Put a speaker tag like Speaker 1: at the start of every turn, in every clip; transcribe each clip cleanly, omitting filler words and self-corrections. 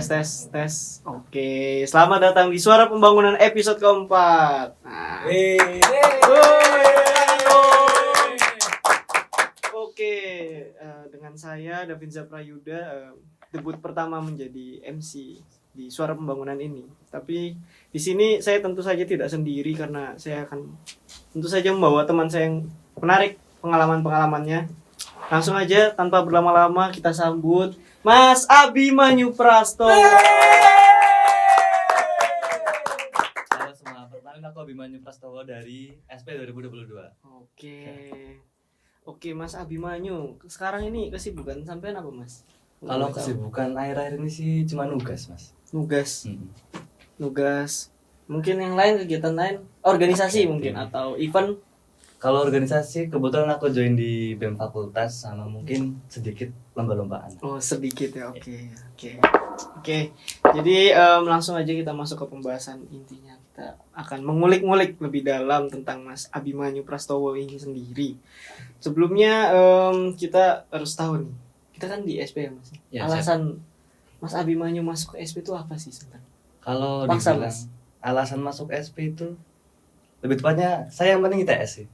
Speaker 1: tes. Oke, selamat datang di Suara Pembangunan episode keempat. Nah. Oke, dengan saya Davinza Prayuda, debut pertama menjadi MC di Suara Pembangunan ini. Tapi di sini saya tentu saja tidak sendiri karena saya akan tentu saja membawa teman saya yang menarik pengalaman-pengalamannya. Langsung aja tanpa berlama-lama kita sambut Mas Abimanyu Prasto.
Speaker 2: Halo semua, perkenalkan aku Abimanyu Prastowo dari SP 2022.
Speaker 1: Oke Mas Abimanyu, sekarang ini kesibukan sampean apa Mas?
Speaker 2: Kalau kesibukan akhir-akhir ini sih cuma nugas Mas.
Speaker 1: Nugas. Mungkin yang lain, kegiatan lain, organisasi mungkin atau event.
Speaker 2: Kalau organisasi kebetulan aku join di BEM Fakultas sama mungkin sedikit lomba-lombaan.
Speaker 1: Oh sedikit ya, oke. Jadi langsung aja kita masuk ke pembahasan intinya. Kita akan mengulik-ngulik lebih dalam tentang Mas Abimanyu Prastowo ini sendiri. Sebelumnya kita harus tahu nih, kita kan di SP ya Mas.
Speaker 2: Ya,
Speaker 1: alasan Mas Abimanyu masuk ke SP itu apa sih sebenarnya?
Speaker 2: Kalau
Speaker 1: Paksa,
Speaker 2: dibilang
Speaker 1: Mas.
Speaker 2: alasan masuk SP itu lebih tepatnya saya yang penting ITS sih.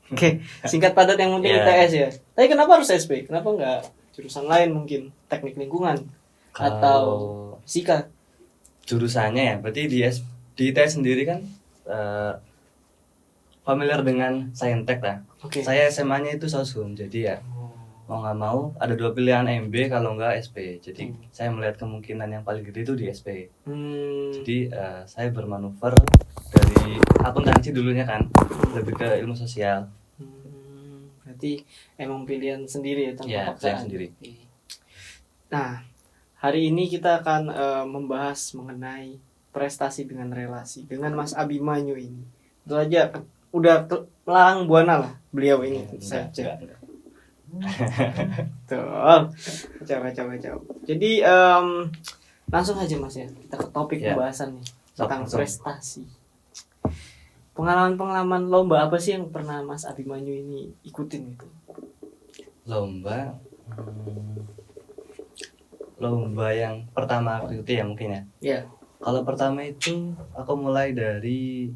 Speaker 1: Oke, singkat padat yang penting ITS ya. Tapi kenapa harus SP? Kenapa nggak jurusan lain mungkin? Teknik lingkungan atau fisika?
Speaker 2: Jurusannya ya, berarti di ITS sendiri kan familiar dengan Saintek lah.
Speaker 1: Oke.
Speaker 2: Saya SMA-nya itu Sosum, jadi ya mau nggak mau ada dua pilihan MB kalau nggak SP. Jadi saya melihat kemungkinan yang paling gede itu di SP. Jadi saya bermanuver dari akuntansi dulunya kan, lebih ke ilmu sosial.
Speaker 1: Berarti emang pilihan sendiri ya tanpa
Speaker 2: Ya,
Speaker 1: paksaan.
Speaker 2: sendiri.
Speaker 1: Nah, hari ini kita akan membahas mengenai prestasi dengan relasi dengan Mas Abimanyu ini. Itu aja udah melarang buana lah beliau ini saja. Tuh, coba. Jadi langsung aja Mas ya, kita ke topik pembahasan nih tentang prestasi. Pengalaman lomba apa sih yang pernah Mas Abimanyu ini ikutin itu?
Speaker 2: Lomba yang pertama aku ikuti ya mungkin ya.
Speaker 1: Iya.
Speaker 2: Kalau pertama itu aku mulai dari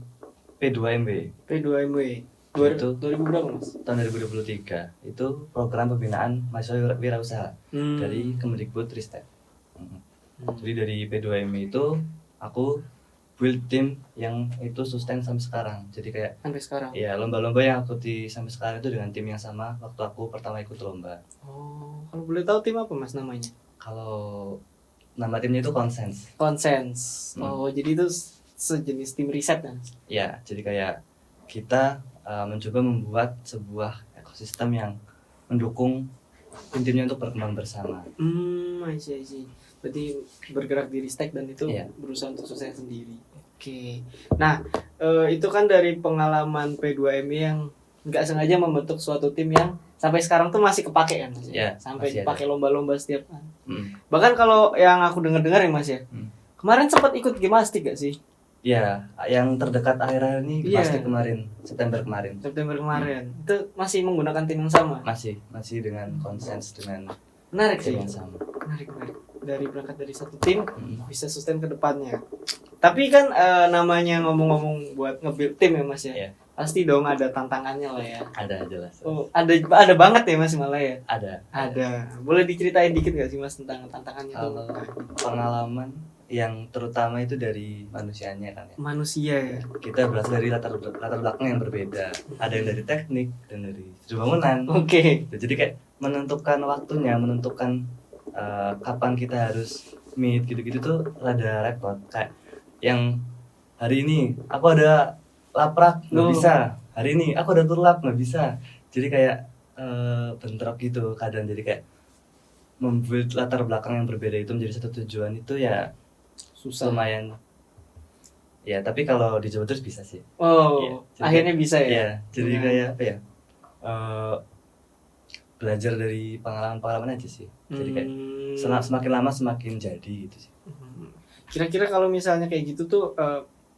Speaker 2: P2MW.
Speaker 1: P2MW.
Speaker 2: Itu
Speaker 1: 2000 berapa Mas?
Speaker 2: Tahun 2023. Itu program pembinaan mahasiswa wirausaha dari Kemendikbudristek. Jadi dari P2MW itu aku build tim yang itu sustain sampai sekarang. Jadi kayak
Speaker 1: sampai sekarang.
Speaker 2: Iya, lomba-lomba yang aku di sampai sekarang itu dengan tim yang sama waktu aku pertama ikut lomba.
Speaker 1: Oh, kalau boleh tahu tim apa Mas namanya?
Speaker 2: Kalau nama timnya itu Konsens.
Speaker 1: Oh, jadi itu sejenis tim riset kan?
Speaker 2: Ya, jadi kayak kita mencoba membuat sebuah ekosistem yang mendukung tim-timnya untuk berkembang bersama.
Speaker 1: I see. Berarti bergerak di Ristek dan itu berusaha untuk sukses sendiri. Oke. Nah, itu kan dari pengalaman P2MI yang nggak sengaja membentuk suatu tim yang sampai sekarang tuh masih kepake kan Mas?
Speaker 2: Ya,
Speaker 1: sampai
Speaker 2: masih
Speaker 1: dipakai lomba-lomba setiap hari.
Speaker 2: Bahkan
Speaker 1: kalau yang aku dengar ya Mas ya. Kemarin sempat ikut gimnastik gak sih?
Speaker 2: Ya, yang terdekat akhir-akhir ini pasti kemarin, September kemarin.
Speaker 1: Itu masih menggunakan tim yang sama?
Speaker 2: Masih dengan Konsens, dengan
Speaker 1: menarik
Speaker 2: tim
Speaker 1: sih.
Speaker 2: yang sama.
Speaker 1: Menarik. Dari berangkat dari satu tim bisa sustain ke depannya. Tapi kan namanya ngomong-ngomong buat nge-build tim ya Mas ya.
Speaker 2: Yeah.
Speaker 1: Pasti dong ada tantangannya lah ya.
Speaker 2: Ada jelas.
Speaker 1: Oh, ada banget ya Mas malah ya.
Speaker 2: Ada.
Speaker 1: Boleh diceritain dikit gak sih Mas tentang tantangannya itu?
Speaker 2: Pengalaman yang terutama itu dari manusianya kan ya.
Speaker 1: Manusia ya.
Speaker 2: Kita berasal dari latar belakang yang berbeda. Ada yang dari teknik dan dari bangunan.
Speaker 1: Oke.
Speaker 2: Jadi kayak menentukan waktunya, menentukan kapan kita harus meet gitu-gitu tuh rada repot. Kayak yang hari ini aku ada laprak nggak bisa, hari ini aku ada turlap nggak bisa. Jadi kayak bentrok gitu kadang. Jadi kayak membuat latar belakang yang berbeda itu menjadi satu tujuan itu ya susah, lumayan. Ya tapi kalau dicoba terus bisa sih.
Speaker 1: Akhirnya bisa ya.
Speaker 2: Ya jadi kayak apa ya? Belajar dari pengalaman aja sih. Jadi kayak semakin lama semakin jadi gitu sih.
Speaker 1: Kira-kira kalau misalnya kayak gitu tuh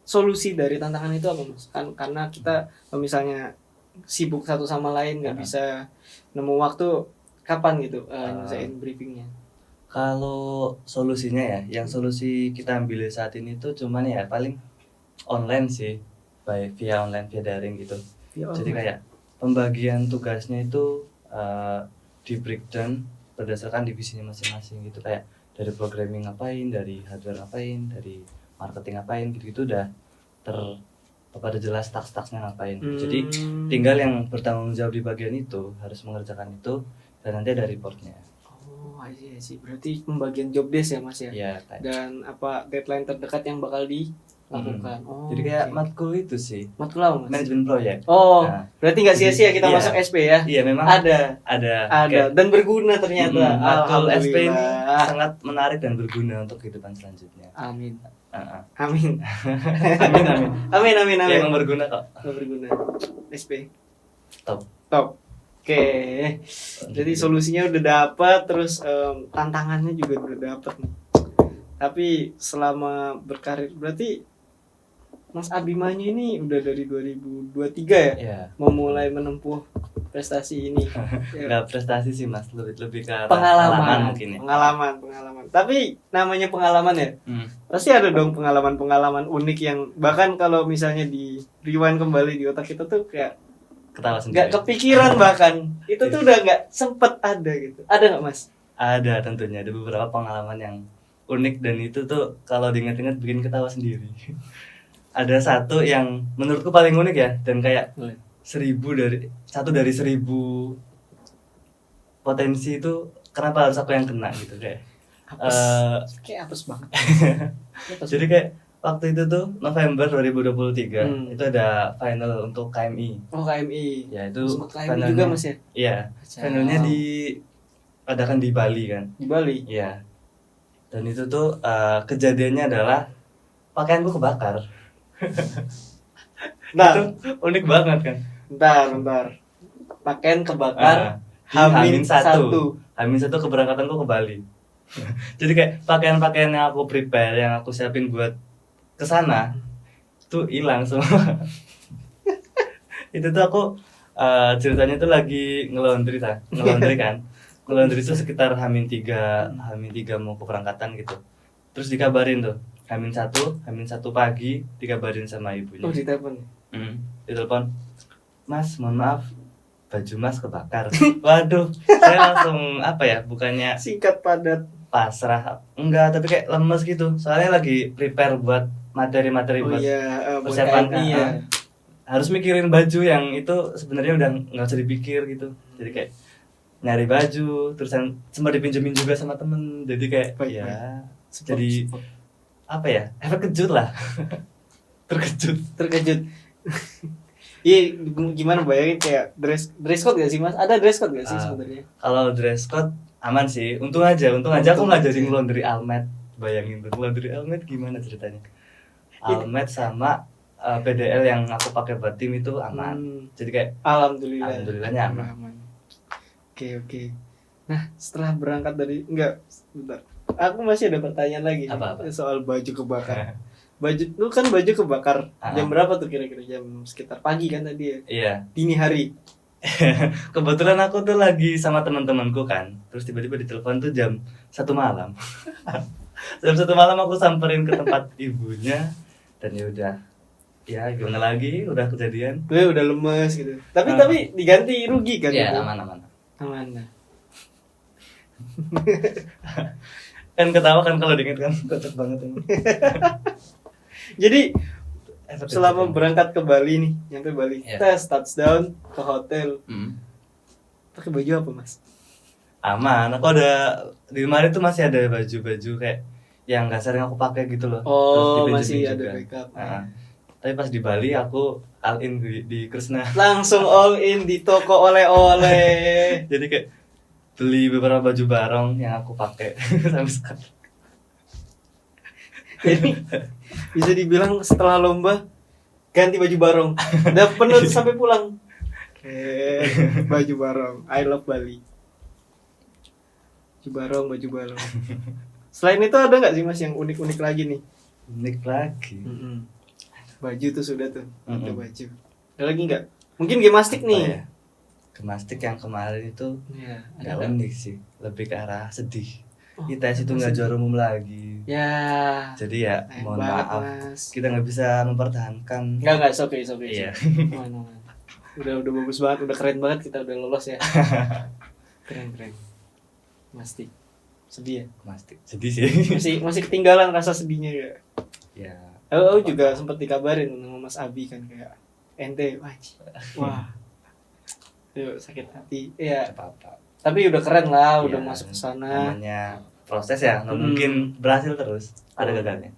Speaker 1: solusi dari tantangan itu apa Mas? Karena kita misalnya sibuk satu sama lain nggak bisa nemu waktu, kapan gitu nyelesain briefingnya?
Speaker 2: Kalau solusinya ya, yang solusi kita ambil saat ini tuh cuman ya paling online sih, baik via online via daring gitu.
Speaker 1: Ya,
Speaker 2: Jadi
Speaker 1: online.
Speaker 2: kayak pembagian tugasnya itu di breakdown berdasarkan divisinya masing-masing gitu, kayak dari programming ngapain, dari hardware ngapain, dari marketing ngapain gitu-gitu udah pada jelas task-tasknya ngapain. Jadi tinggal yang bertanggung jawab di bagian itu harus mengerjakan itu dan nanti ada reportnya.
Speaker 1: Oh, I see. Berarti pembagian job desk ya Mas ya.
Speaker 2: Iya, kayak
Speaker 1: Dan apa deadline terdekat yang bakal dilakukan. Oh,
Speaker 2: jadi kayak
Speaker 1: oke.
Speaker 2: matkul itu sih,
Speaker 1: matkul apa Mas?
Speaker 2: manajemen proyek.
Speaker 1: Oh,
Speaker 2: Nah,
Speaker 1: berarti nggak sia-sia kita
Speaker 2: iya.
Speaker 1: masuk SP ya?
Speaker 2: Iya, memang
Speaker 1: Ada
Speaker 2: kayak,
Speaker 1: dan berguna ternyata.
Speaker 2: matkul SP ini
Speaker 1: Alhamdulillah.
Speaker 2: sangat menarik dan berguna untuk kehidupan selanjutnya.
Speaker 1: Amin.
Speaker 2: Heeh.
Speaker 1: Amin.
Speaker 2: Amin.
Speaker 1: Amin.
Speaker 2: Ya, emang berguna kok.
Speaker 1: Berguna. SP.
Speaker 2: Top.
Speaker 1: Oke. Jadi solusinya udah dapat, terus tantangannya juga udah dapat nih. Tapi selama berkarir berarti Mas Abimanya ini udah dari 2023 ya?
Speaker 2: Ya.
Speaker 1: Memulai menempuh prestasi ini. Ya.
Speaker 2: Enggak prestasi sih Mas, lebih ke arah
Speaker 1: Pengalaman
Speaker 2: mungkin ya.
Speaker 1: Pengalaman. Tapi namanya pengalaman ya. Pasti ada dong pengalaman unik yang bahkan kalau misalnya di rewind kembali di otak kita tuh kayak
Speaker 2: Ketawa sendiri.
Speaker 1: nggak kepikiran bahkan itu tuh udah nggak sempet ada gitu. Ada nggak Mas?
Speaker 2: Ada tentunya, ada beberapa pengalaman yang unik dan itu tuh kalau diingat-ingat bikin ketawa sendiri. Ada satu yang menurutku paling unik ya, dan kayak 1 dari 1000 potensi itu kenapa harus aku yang kena gitu kayak.
Speaker 1: Kayak apes banget.
Speaker 2: Jadi kayak waktu itu tuh November 2023 itu ada final untuk KMI.
Speaker 1: Oh, KMI.
Speaker 2: Ya itu
Speaker 1: Sempat KMI juga Mas ya?
Speaker 2: Iya. Finalnya diadakan di Bali kan.
Speaker 1: Di Bali.
Speaker 2: Iya. Dan itu tuh kejadiannya adalah pakaianku kebakar.
Speaker 1: Nah,
Speaker 2: Itu unik banget kan.
Speaker 1: bentar. Pakaian kebakar.
Speaker 2: Hamin
Speaker 1: satu.
Speaker 2: Hamin satu keberangkatanku ke Bali. Jadi kayak pakaian-pakaian yang aku prepare, yang aku siapin buat kesana tuh hilang semua. Itu tuh aku ceritanya tuh lagi ngelondri kan. Ngelondri itu sekitar Hamin 3 mau keberangkatan gitu. Terus dikabarin tuh Hamin 1 pagi dikabarin sama ibunya.
Speaker 1: Oh, ditelepon.
Speaker 2: Ditelepon, Mas, mohon maaf, baju Mas kebakar. Waduh, saya langsung bukannya
Speaker 1: Singkat padat.
Speaker 2: pasrah, enggak, tapi kayak lemes gitu. Soalnya lagi prepare buat materi-materi
Speaker 1: Oh
Speaker 2: buat
Speaker 1: iya, buat
Speaker 2: persiapan
Speaker 1: KMI ya.
Speaker 2: harus mikirin baju yang itu sebenarnya udah nggak usah dipikir gitu. Jadi kayak nyari baju, terusan sempat dipinjemin juga sama temen. Jadi kayak
Speaker 1: Baik.
Speaker 2: jadi efek kejut lah.
Speaker 1: Terkejut. Iya, gimana bayangin kayak dress code gak sih Mas? Ada dress code gak sih sebenarnya?
Speaker 2: Kalau dress code aman sih, untung aja aku nggak jadi ngelondri almet. Bayangin tuh ngelondri almet gimana ceritanya? Almet sama PDL yang aku pakai buat tim itu aman. Jadi kayak alhamdulillahnya aman.
Speaker 1: Oke. Nah, setelah berangkat dari bentar. Aku masih ada pertanyaan lagi
Speaker 2: Apa?
Speaker 1: soal baju kebakar. Baju kebakar jam berapa tuh kira-kira? Jam sekitar pagi kan tadi ya?
Speaker 2: Iya.
Speaker 1: Dini hari.
Speaker 2: Kebetulan aku tuh lagi sama teman-temanku kan. Terus tiba-tiba ditelepon tuh jam 1 malam. Jam 1 malam aku samperin ke tempat ibunya dan ya udah. Ya gimana lagi, udah kejadian.
Speaker 1: Gue udah lemes gitu. Tapi diganti rugi kan?
Speaker 2: Iya,
Speaker 1: gitu?
Speaker 2: aman.
Speaker 1: Aman.
Speaker 2: Kan ketawa kan kalau diinget kan, kocak banget ini.
Speaker 1: Jadi selama berangkat ke Bali nih, nyampe Bali, touchdown ke hotel. Pakai baju apa Mas?
Speaker 2: Aman, aku ada di lemari tuh masih ada baju-baju kayak yang gak sering aku pakai gitu loh.
Speaker 1: Oh,
Speaker 2: terus
Speaker 1: masih
Speaker 2: juga.
Speaker 1: ada backup.
Speaker 2: Tapi pas di Bali aku all in di Kresna.
Speaker 1: Langsung all in di toko oleh-oleh.
Speaker 2: Jadi kayak beli beberapa baju barong yang aku pakai sampai sekarang.
Speaker 1: Jadi bisa dibilang setelah lomba ganti baju barong. Udah penuh sampai pulang. Baju barong. I love Bali. Baju barong. Selain itu ada nggak sih Mas yang unik-unik lagi nih?
Speaker 2: Unik lagi.
Speaker 1: Baju tuh sudah tuh. Ada baju. Ada lagi nggak? Mungkin gemastik nih.
Speaker 2: Ya? Gemastik yang kemarin itu nggak unik sih, lebih ke arah sedih.
Speaker 1: Oh,
Speaker 2: ITS itu nggak juara umum lagi.
Speaker 1: Ya.
Speaker 2: Jadi ya
Speaker 1: Sayang
Speaker 2: mohon
Speaker 1: banget,
Speaker 2: maaf,
Speaker 1: Mas.
Speaker 2: kita nggak bisa mempertahankan.
Speaker 1: Enggak, it's okay.
Speaker 2: Iya.
Speaker 1: Aman. Udah bagus banget, udah keren banget, kita udah lolos ya. Keren. Pasti. Sedih ya?
Speaker 2: Pasti sedih sih.
Speaker 1: Masih ketinggalan rasa sedihnya ya.
Speaker 2: Ya.
Speaker 1: Aku juga sempat dikabarin sama Mas Abi kan kayak ente wah. Yuk, sakit hati. Ya,
Speaker 2: Apa-apa.
Speaker 1: tapi udah keren lah, udah
Speaker 2: Ya,
Speaker 1: masuk ke sana.
Speaker 2: namanya proses ya, nggak mungkin berhasil terus, ada gagalnya.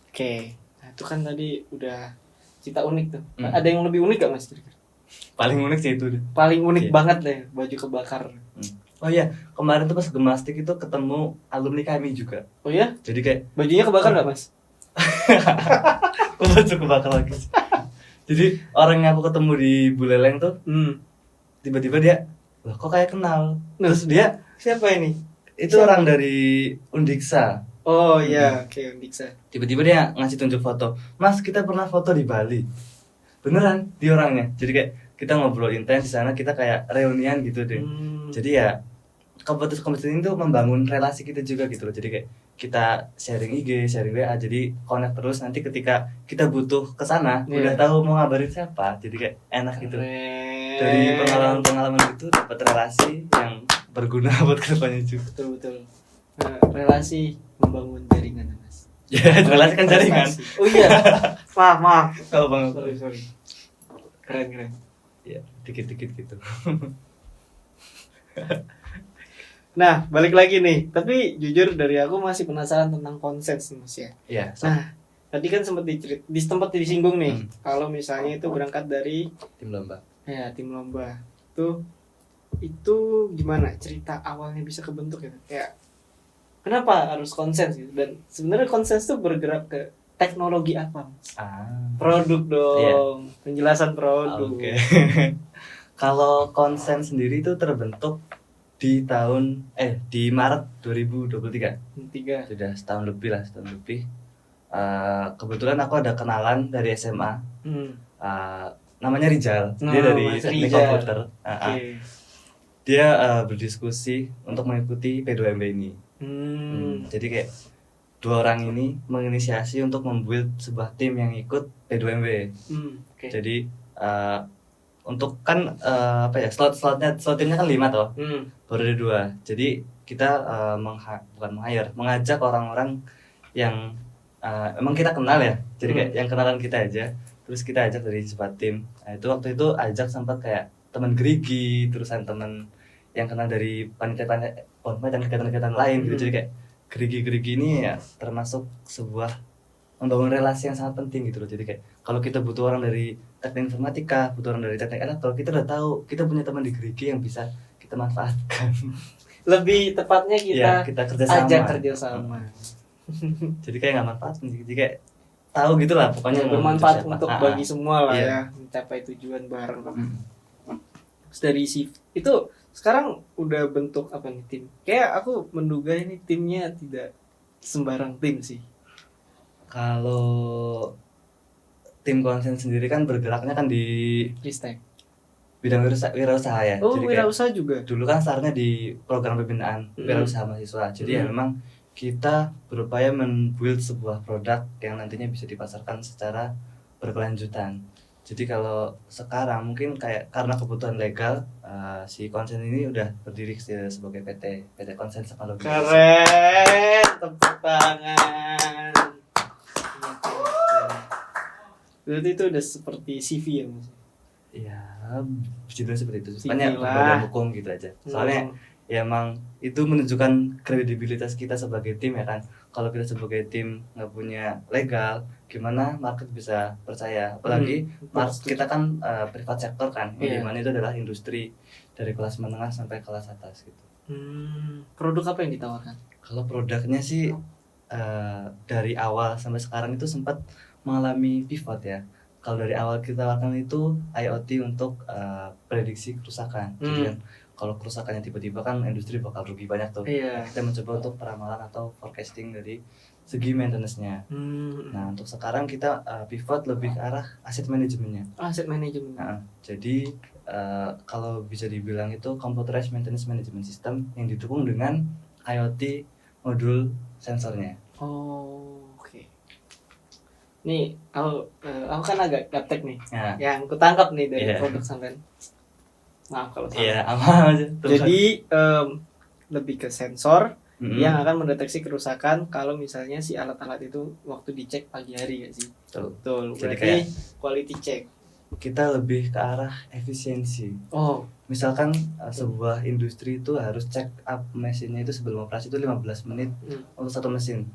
Speaker 1: Oke. Nah, itu kan tadi udah cerita unik tuh.
Speaker 2: Hmm.
Speaker 1: Ada yang lebih unik gak Mas?
Speaker 2: Paling unik sih itu deh.
Speaker 1: Paling unik
Speaker 2: Iya.
Speaker 1: banget deh, baju kebakar.
Speaker 2: Oh iya, kemarin tuh pas Gemastik itu ketemu alumni kami juga.
Speaker 1: Oh ya?
Speaker 2: Jadi kayak
Speaker 1: Bajunya kebakar gak Mas?
Speaker 2: kok baju kebakar lagi sih? Jadi orang yang aku ketemu di Buleleng tuh tiba-tiba dia, loh kok kayak kenal. Terus dia,
Speaker 1: Siapa ini?
Speaker 2: itu
Speaker 1: Siapa?
Speaker 2: orang dari Undiksa.
Speaker 1: Oh iya, oke, Diksa.
Speaker 2: Tiba-tiba dia ngasih tunjuk foto. Mas, kita pernah foto di Bali. Beneran, di orangnya. Jadi kayak kita ngobrol intens di sana, kita kayak reunian gitu deh. Jadi ya kompetisi itu membangun relasi kita juga gitu loh. Jadi kayak kita sharing IG, sharing WA, jadi connect terus. Nanti ketika kita butuh ke sana,
Speaker 1: Iya.
Speaker 2: udah tahu mau ngabarin siapa. Jadi kayak enak gitu.
Speaker 1: Keren.
Speaker 2: Dari pengalaman itu dapat relasi yang berguna buat kedepannya juga.
Speaker 1: Betul. Nah, relasi membangun jaringan Mas.
Speaker 2: Ya, relasi kan jaringan.
Speaker 1: Prestasi. Oh iya. maaf.
Speaker 2: Kalau bang,
Speaker 1: Sorry. Keren.
Speaker 2: ya dikit-dikit gitu.
Speaker 1: Nah, balik lagi nih. Tapi jujur dari aku masih penasaran tentang konsep sih Mas ya.
Speaker 2: Iya.
Speaker 1: Nah, tadi kan sempat disinggung nih.
Speaker 2: Hmm.
Speaker 1: Kalau misalnya itu berangkat dari
Speaker 2: Tim lomba.
Speaker 1: ya tim lomba. Itu gimana cerita awalnya bisa kebentuk ya? Kayak kenapa harus konsen gitu? Dan sebenarnya konsen itu bergerak ke teknologi apa, Mas? Produk dong. Penjelasan produk.
Speaker 2: Oke. Kalau konsen sendiri itu terbentuk di Maret 2023.
Speaker 1: 3.
Speaker 2: Sudah setahun lebih. Kebetulan aku ada kenalan dari SMA. Namanya Rijal. Dia
Speaker 1: Oh,
Speaker 2: dari
Speaker 1: Mas
Speaker 2: teknik
Speaker 1: Rijal.
Speaker 2: komputer.
Speaker 1: Oke.
Speaker 2: Dia berdiskusi untuk mengikuti P2MB ini. Jadi kayak dua orang ini menginisiasi untuk membuild sebuah tim yang ikut P2MB.
Speaker 1: Oke.
Speaker 2: Jadi untuk kan slot timnya kan 5 toh, baru ada 2. Jadi kita mengajak orang-orang yang emang kita kenal ya. Jadi kayak yang kenalan kita aja. Terus kita ajak dari sebuah tim. Nah, itu waktu itu ajak sempat kayak teman gerigi, terusan teman yang kenal dari panitia dan kegiatan-kegiatan lain gitu. Jadi kayak gerigi ini ya termasuk sebuah membangun relasi yang sangat penting gitu loh. Jadi kayak kalau kita butuh orang dari teknik informatika, butuh orang dari teknik elektro, kita udah tahu kita punya teman di gerigi yang bisa kita manfaatkan.
Speaker 1: Lebih tepatnya kita
Speaker 2: kerjasama.
Speaker 1: ajak kerjasama.
Speaker 2: Jadi kayak nggak manfaatkan sih. Jadi kayak tahu gitulah pokoknya mau
Speaker 1: bermanfaat
Speaker 2: butuh siapa.
Speaker 1: untuk bagi semua lah
Speaker 2: Iya.
Speaker 1: ya, mencapai tujuan bareng. Terus dari itu sekarang udah bentuk apa nih tim? Kayak aku menduga ini timnya tidak sembarang tim sih.
Speaker 2: Kalau tim konsen sendiri kan bergeraknya kan di
Speaker 1: Ristek.
Speaker 2: bidang wirausaha ya.
Speaker 1: Oh,
Speaker 2: Jadi kayak
Speaker 1: wirausaha juga.
Speaker 2: dulu kan startnya di program pembinaan wirausaha mahasiswa. Jadi ya memang kita berupaya membuild sebuah produk yang nantinya bisa dipasarkan secara berkelanjutan. Jadi kalau sekarang mungkin kayak karena kebutuhan legal, si konsen ini udah berdiri sebagai PT Konsen Teknologi.
Speaker 1: Keren, tepuk tangan. Berarti itu udah seperti CV ya Mas?
Speaker 2: Iya, judulnya seperti itu.
Speaker 1: CV
Speaker 2: Banyak
Speaker 1: lah.
Speaker 2: badan hukum gitu aja. Soalnya ya emang itu menunjukkan kredibilitas kita sebagai tim ya kan. Kalau kita sebagai tim nggak punya legal, gimana market bisa percaya? Apalagi kita kan privat sektor kan, yang dimana itu adalah industri dari kelas menengah sampai kelas atas gitu.
Speaker 1: Produk apa yang ditawarkan?
Speaker 2: Kalau produknya sih dari awal sampai sekarang itu sempat mengalami pivot ya. Kalau dari awal kita lakukan itu IoT untuk prediksi kerusakan. Jadi kan kalau kerusakannya tiba-tiba kan industri bakal rugi banyak tuh.
Speaker 1: Iya.
Speaker 2: Kita mencoba untuk peramalan atau forecasting dari segi maintenance-nya. Nah, untuk sekarang kita pivot lebih ke arah asset manajemennya.
Speaker 1: Asset management.
Speaker 2: Jadi kalau bisa dibilang itu computerized maintenance management system yang didukung dengan IoT modul sensornya.
Speaker 1: Oh, oke. Nih, aku kan agak gaptek nih.
Speaker 2: Nah,
Speaker 1: Yang kutangkap nih dari
Speaker 2: Iya.
Speaker 1: produk sampean. Maaf kalau salah.
Speaker 2: iya aman aja.
Speaker 1: Jadi lebih ke sensor
Speaker 2: Mm-mm.
Speaker 1: yang akan mendeteksi kerusakan kalau misalnya si alat-alat itu waktu dicek pagi hari gak sih?
Speaker 2: Tuh,
Speaker 1: Betul.
Speaker 2: Jadi
Speaker 1: Berarti quality check.
Speaker 2: kita lebih ke arah efisiensi.
Speaker 1: Oh,
Speaker 2: Misalkan sebuah industri itu harus check up mesinnya itu sebelum operasi itu 15 menit untuk satu mesin.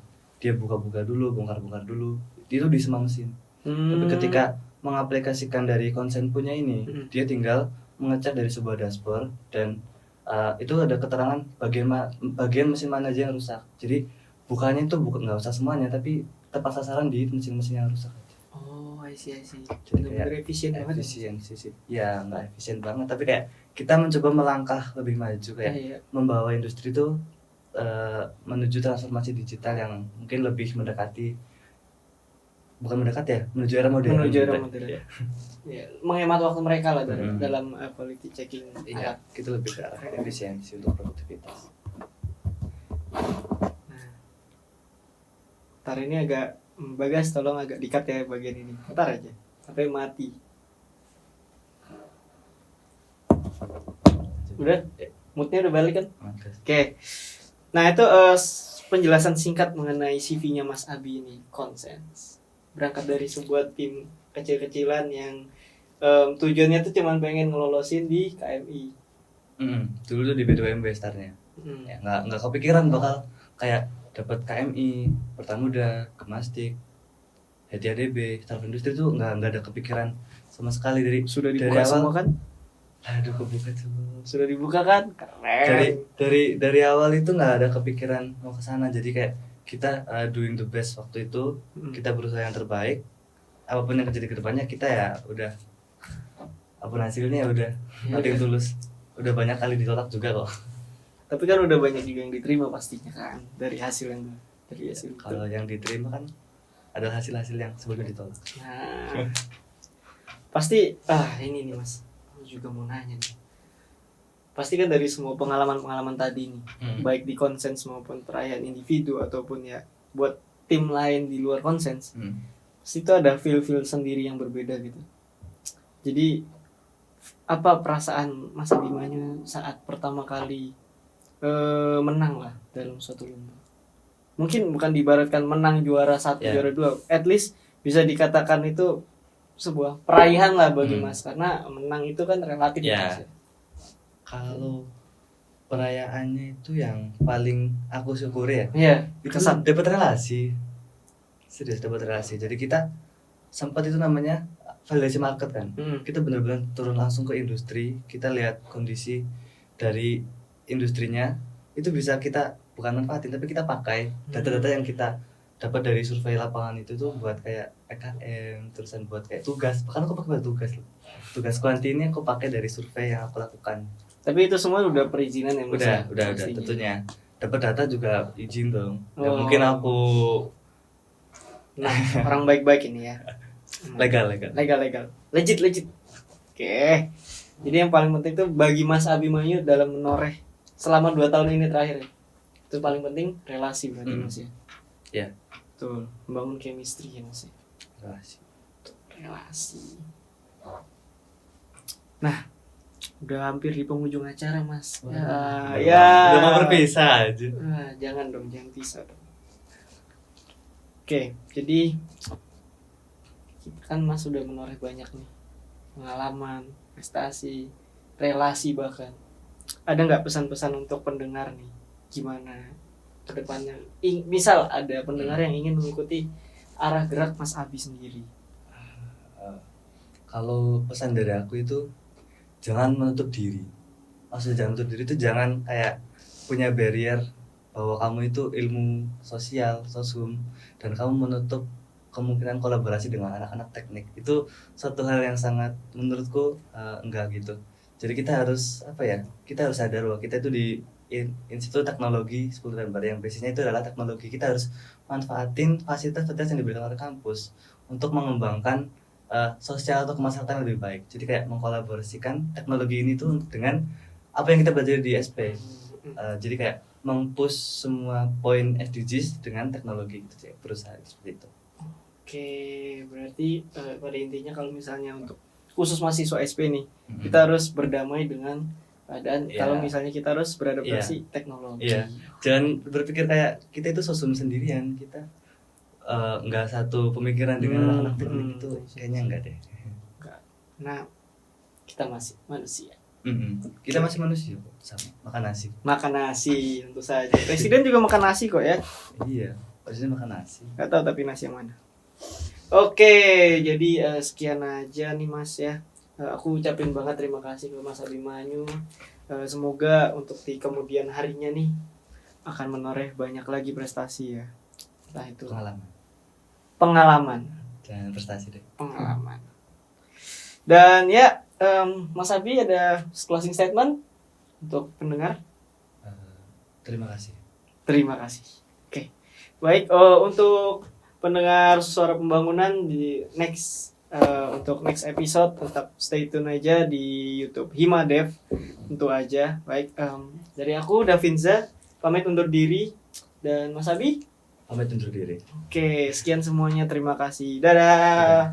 Speaker 2: Dia buka-buka dulu, bongkar-bongkar dulu. Itu di semua mesin. Tapi ketika mengaplikasikan dari konsen punya ini, dia tinggal mengecek dari sebuah dashboard dan itu ada keterangan bagian mesin mana aja yang rusak. Jadi bukannya itu nggak usah semuanya, tapi tepat sasaran di mesin-mesin yang rusak.
Speaker 1: Oh, I see.
Speaker 2: Jadi
Speaker 1: Benar-benar
Speaker 2: kayak
Speaker 1: efisien banget. ya?
Speaker 2: efisiensi sih. Ya nggak efisien banget, tapi kayak kita mencoba melangkah lebih maju kayak
Speaker 1: Iya.
Speaker 2: membawa industri itu menuju transformasi digital yang mungkin lebih menuju era modern.
Speaker 1: Menuju era
Speaker 2: gitu.
Speaker 1: modern.
Speaker 2: Iya.
Speaker 1: Ya, menghemat waktu mereka lah
Speaker 2: Mm-hmm.
Speaker 1: dalam quality checking
Speaker 2: Iya,
Speaker 1: alat.
Speaker 2: kita lebih ke arah efisiensi untuk produktivitas.
Speaker 1: Nah, ntar ini agak Bagas, tolong agak dikat ya bagian ini. Ntar aja sampai mati. Udah? Moodnya udah balik kan?
Speaker 2: Mantap.
Speaker 1: Oke. Nah, itu penjelasan singkat mengenai CV-nya Mas Abi ini, Consens. Berangkat dari sebuah tim kecil-kecilan yang tujuannya tuh cuma pengen ngelolosin di KMI.
Speaker 2: Dulu tuh di B2MB startnya. Ya, nggak kepikiran bakal kayak dapat KMI, Pertamuda, Kemastik, HTADB, Startup Industri tuh nggak ada kepikiran sama sekali
Speaker 1: Sudah
Speaker 2: dari
Speaker 1: dibuka
Speaker 2: awal.
Speaker 1: semua kan?
Speaker 2: Aduh, kebuka semua.
Speaker 1: Sudah dibuka kan? Keren.
Speaker 2: Dari awal itu nggak ada kepikiran mau ke sana. Jadi kayak kita doing the best waktu itu, kita berusaha yang terbaik. Apapun yang terjadi ke depannya kita ya udah apapun hasilnya ya udah nothing tulus. Udah banyak kali ditolak juga kok.
Speaker 1: Tapi kan udah banyak juga yang diterima pastinya kan dari hasil itu.
Speaker 2: Kalau yang diterima kan adalah hasil-hasil yang sebelumnya ditolak.
Speaker 1: Nah, pasti ini nih Mas, aku juga mau nanya nih. Pasti kan dari semua pengalaman tadi nih, baik di konsens maupun perayaan individu ataupun ya buat tim lain di luar konsens, pasti itu ada feel sendiri yang berbeda gitu. Jadi apa perasaan Mas Abimanyu saat pertama kali menang lah dalam suatu lomba? Mungkin bukan diibaratkan menang juara 1, juara 2, at least bisa dikatakan itu sebuah perayaan lah bagi Mas, karena menang itu kan relatif.
Speaker 2: Ya. Kalau perayaannya itu yang paling aku syukuri ya.
Speaker 1: Iya,
Speaker 2: Itu dapat relasi. Serius dapat relasi. Jadi kita sempat itu namanya validasi market kan. Kita benar-benar turun langsung ke industri, kita lihat kondisi dari industrinya, itu bisa kita bukan manfaatin tapi kita pakai data-data yang kita dapat dari survei lapangan itu tuh buat kayak EKM, terusan buat kayak tugas. Bahkan aku pakai buat tugas kuanti ini aku pakai dari survei yang aku lakukan.
Speaker 1: Tapi itu semua udah perizinan ya Mas?
Speaker 2: Udah tentunya. Dapat data juga izin dong. Ya,
Speaker 1: Oh.
Speaker 2: mungkin aku
Speaker 1: orang baik-baik ini ya.
Speaker 2: legal.
Speaker 1: Legit. Oke. Jadi yang paling penting itu bagi Mas Abimanyu dalam menoreh selama 2 tahun ini terakhir ya. Itu paling penting relasi berarti Mas ya.
Speaker 2: Ya.
Speaker 1: Betul, membangun chemistry ya Mas ya. Relasi. Nah, udah hampir di penghujung acara Mas.
Speaker 2: Udah mau berpisah aja.
Speaker 1: Jangan pisah dong. Oke, jadi kan Mas sudah menoreh banyak nih pengalaman, prestasi, relasi bahkan. Ada nggak pesan-pesan untuk pendengar nih? Gimana ke depannya? Misal ada pendengar yang ingin mengikuti arah gerak Mas Abi sendiri.
Speaker 2: Kalau pesan dari aku itu jangan menutup diri. Maksudnya jangan menutup diri itu jangan kayak punya barrier bahwa kamu itu ilmu sosial, sosum, dan kamu menutup kemungkinan kolaborasi dengan anak-anak teknik. Itu suatu hal yang sangat menurutku enggak gitu. Jadi kita harus kita harus sadar bahwa kita itu di Institut Teknologi 10 November yang basisnya itu adalah teknologi. Kita harus manfaatin fasilitas-fasilitas yang diberikan oleh kampus untuk mengembangkan sosial atau kemasyarakatan yang lebih baik. Jadi kayak mengkolaborasikan teknologi ini tuh dengan apa yang kita pelajari di SP. Jadi kayak meng-push semua poin SDGs dengan teknologi gitu sih, perusahaan seperti itu.
Speaker 1: Oke, berarti pada intinya kalau misalnya untuk khusus mahasiswa SP nih,
Speaker 2: Mm-mm.
Speaker 1: kita harus berdamai dengan keadaan.
Speaker 2: Iya.
Speaker 1: Kalau misalnya kita harus beradaptasi teknologi.
Speaker 2: Iya, jangan berpikir kayak kita itu sosum sendirian, kita nggak satu pemikiran dengan anak-anak teknik itu kayaknya enggak deh.
Speaker 1: Nah, kita masih manusia.
Speaker 2: Kita masih manusia kok, sama makan nasi.
Speaker 1: Makan nasi tentu saja. Presiden juga makan nasi kok ya.
Speaker 2: Iya, presiden makan nasi.
Speaker 1: Gak tahu tapi nasi yang mana. Oke, jadi sekian aja nih Mas ya. Aku ucapin banget terima kasih ke Mas Abimanyu. Semoga untuk di kemudian harinya nih akan menoreh banyak lagi prestasi ya. Entah itu pengalaman
Speaker 2: dan prestasi deh.
Speaker 1: pengalaman. Dan ya, Mas Abi ada closing statement untuk pendengar?
Speaker 2: Terima kasih.
Speaker 1: Terima kasih. Oke. Baik, untuk pendengar Suara Pembangunan di untuk next episode tetap stay tune aja di YouTube Himadev tentu aja. Baik, dari aku Davinza pamit undur diri dan Mas Abi
Speaker 2: Pamit undur diri.
Speaker 1: Oke, sekian semuanya, terima kasih. Dadah.